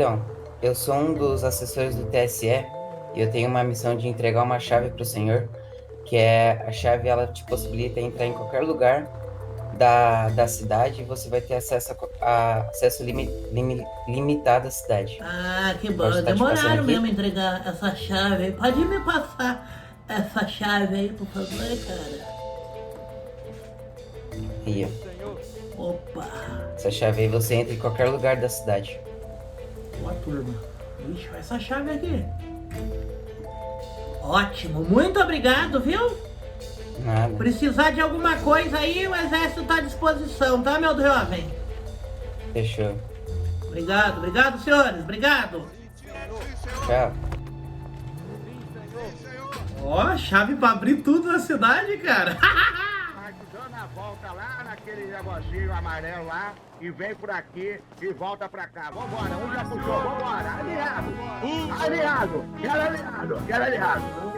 Então, eu sou um dos assessores do TSE e eu tenho uma missão de entregar uma chave para o senhor, que é a chave, ela te possibilita entrar em qualquer lugar da cidade e você vai ter acesso a acesso limitado à cidade. Ah, que Pode bom. estar te passando Demoraram mesmo a aqui? entregar essa chave aí. Pode me passar essa chave aí, por favor, cara? Aí, Opa! ó. Essa chave aí você entra em qualquer lugar da cidade. Boa turma. Ixi, essa chave aqui. Ótimo, muito obrigado, viu? Nada. Precisar de alguma coisa aí, o exército tá à disposição, tá, meu jovem? Fechou. Obrigado, obrigado, senhores, obrigado. Tchau. Ó, chave pra abrir tudo na cidade, cara. Vai dando a volta lá naquele negocinho amarelo lá e vem por aqui e volta pra cá. Vambora, um já puxou, vambora. Aliado, aliado, quero aliado, quero aliado.